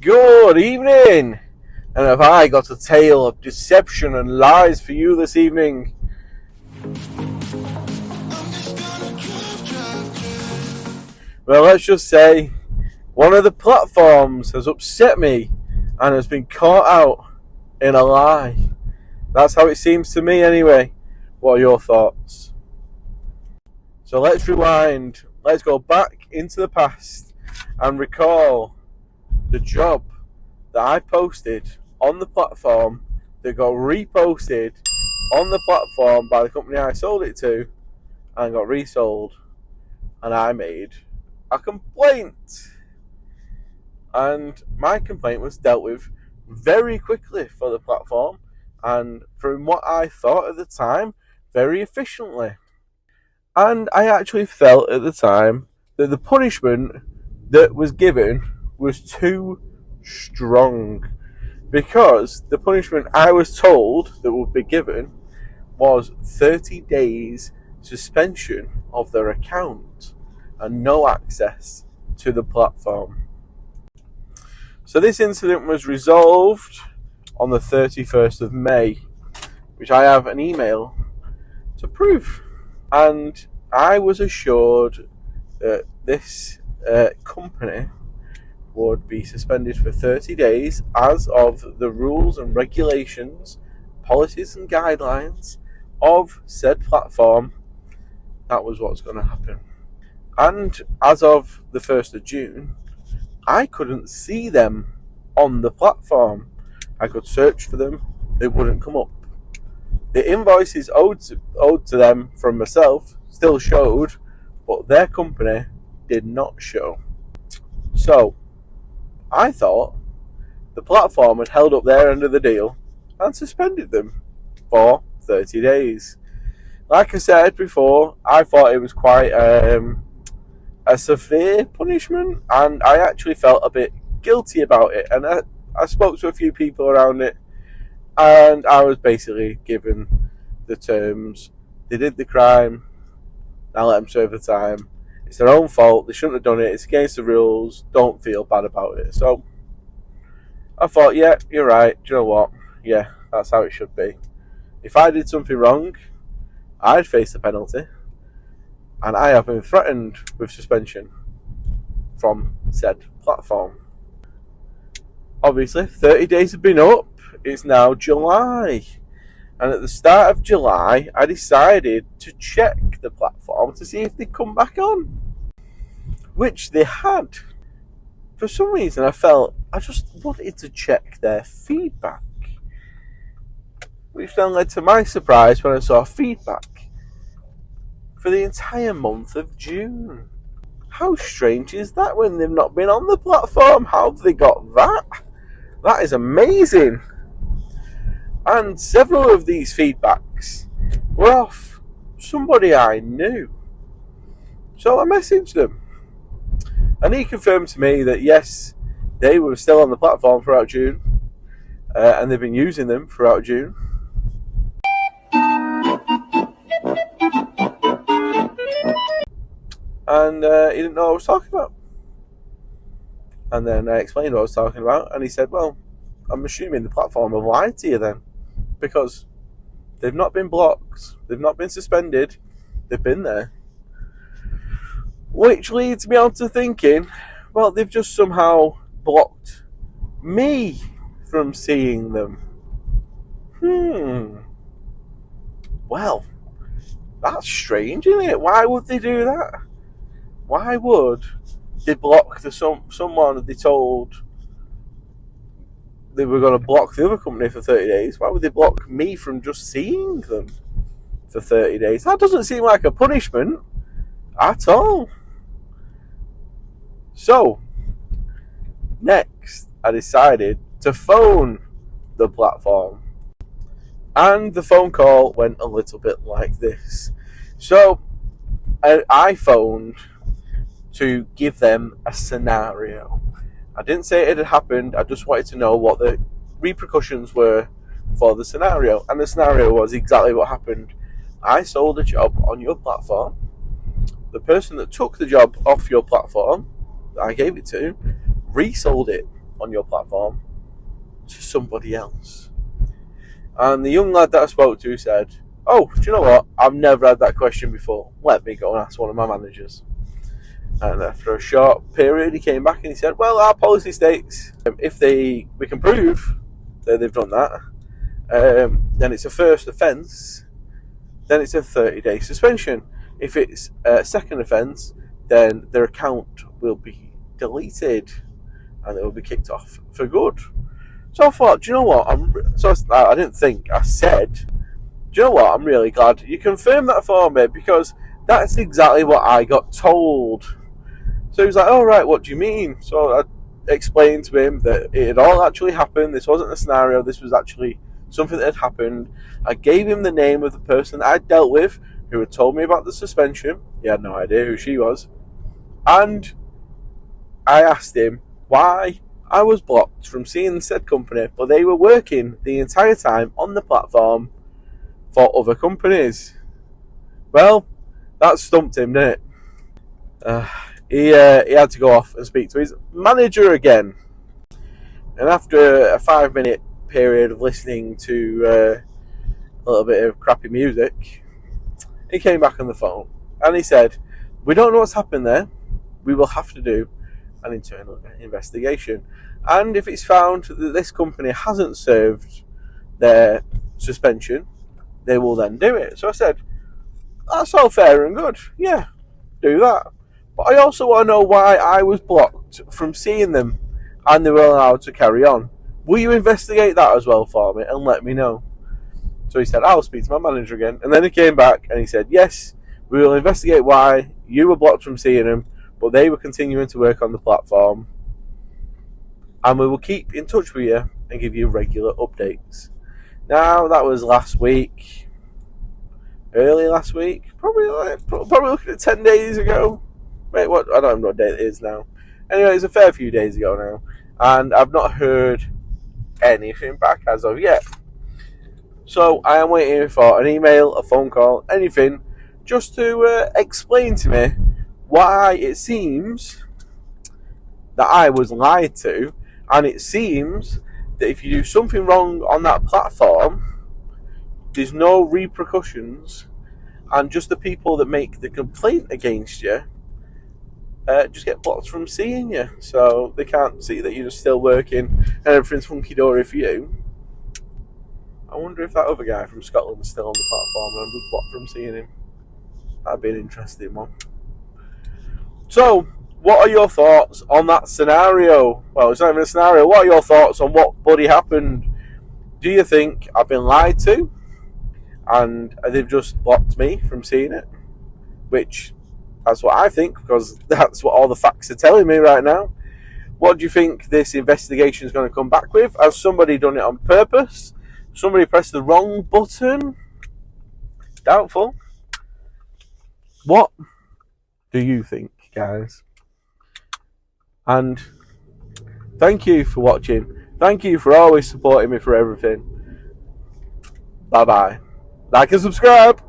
Good evening, and have I got a tale of deception and lies for you this evening? Well, let's just say one of the platforms has upset me and has been caught out in a lie. That's how it seems to me anyway. What are your thoughts? So let's rewind. Let's go back into the past and recall the job that I posted on the platform that got reposted on the platform by the company I sold it to and got resold, and I made a complaint, and my complaint was dealt with very quickly for the platform, and from what I thought at the time, very efficiently. And I actually felt at the time that the punishment that was given was too strong, because the punishment I was told that would be given was 30 days suspension of their account and no access to the platform. So this incident was resolved on the 31st of May, which I have an email to prove. And I was assured that this company would be suspended for 30 days as of the rules and regulations, policies and guidelines of said platform. That was what's going to happen. And as of the 1st of June, I couldn't see them on the platform. I could search for them, they wouldn't come up. The invoices owed to them from myself still showed, but their company did not show. So I thought the platform had held up their end of the deal and suspended them for 30 days. Like I said before, I thought it was quite a severe punishment, and I actually felt a bit guilty about it. And I spoke to a few people around it, and I was basically given the terms. They did the crime, now let them serve the time. It's their own fault, they shouldn't have done it, it's against the rules, don't feel bad about it. So I thought, yeah, you're right, do you know what? Yeah, that's how it should be. If I did something wrong, I'd face the penalty, and I have been threatened with suspension from said platform. Obviously, 30 days have been up, it's now July, and at the start of July, I decided to check the platform to see if they'd come back on, which they had. For some reason, I felt I just wanted to check their feedback, which then led to my surprise when I saw feedback for the entire month of June. How strange is that when they've not been on the platform? How have they got that? That is amazing. And several of these feedbacks were off somebody I knew. So I messaged them, and he confirmed to me that yes, they were still on the platform throughout June, and they've been using them throughout June. And he didn't know what I was talking about. And then I explained what I was talking about, and he said, well, I'm assuming the platform have lied to you then, because they've not been blocked, they've not been suspended, they've been there. Which leads me on to thinking, well, they've just somehow blocked me from seeing them. Well, that's strange, isn't it? Why would they do that? Why would they block someone they told they were going to block the other company for 30 days? Why would they block me from just seeing them for 30 days? That doesn't seem like a punishment at all. So, next, I decided to phone the platform. And the phone call went a little bit like this. So, I phoned to give them a scenario. I didn't say it had happened, I just wanted to know what the repercussions were for the scenario. And the scenario was exactly what happened. I sold a job on your platform. The person that took the job off your platform that I gave it to resold it on your platform to somebody else? And the young lad that I spoke to said, oh, do you know what? I've never had that question before. Let me go and ask one of my managers. And after a short period, he came back and he said, well, our policy states if we can prove that they've done that, then it's a first offence, then it's a 30-day suspension. If it's a second offence, then their account will be deleted and it will be kicked off for good. So I thought, do you know what? I didn't think, I said, do you know what? I'm really glad you confirmed that for me, because that's exactly what I got told. So he was like, oh, right, what do you mean? So I explained to him that it had all actually happened. This wasn't a scenario. This was actually something that had happened. I gave him the name of the person that I'd dealt with who had told me about the suspension. He had no idea who she was. And I asked him why I was blocked from seeing said company, but they were working the entire time on the platform for other companies. Well, that stumped him, didn't it? He had to go off and speak to his manager again. And after a 5-minute period of listening to a little bit of crappy music, he came back on the phone and he said, we don't know what's happened there. We will have to do an internal investigation. And if it's found that this company hasn't served their suspension, they will then do it. So I said, that's all fair and good. Yeah, do that. But I also want to know why I was blocked from seeing them and they were allowed to carry on. Will you investigate that as well for me and let me know? So he said, I'll speak to my manager again. And then he came back and he said, yes, we will investigate why you were blocked from seeing them, but they were continuing to work on the platform. And we will keep in touch with you and give you regular updates. Now, that was last week. Early last week. Probably looking at 10 days ago. Wait, what? I don't know what day it is now. Anyway, it's a fair few days ago now. And I've not heard anything back as of yet. So I am waiting for an email, a phone call, anything, just to explain to me why it seems that I was lied to, and it seems that if you do something wrong on that platform, there's no repercussions, and just the people that make the complaint against you just get blocked from seeing you, so they can't see that you're still working and everything's hunky-dory for you. I wonder if that other guy from Scotland is still on the platform and I'm just blocked from seeing him. That'd be an interesting one. So, what are your thoughts on that scenario? Well, it's not even a scenario. What are your thoughts on what bloody happened? Do you think I've been lied to and they've just blocked me from seeing it? Which, that's what I think, because that's what all the facts are telling me right now. What do you think this investigation is going to come back with? Has somebody done it on purpose? Somebody pressed the wrong button? Doubtful. What do you think, guys? And thank you for watching. Thank you for always supporting me for everything. Bye-bye. Like and subscribe.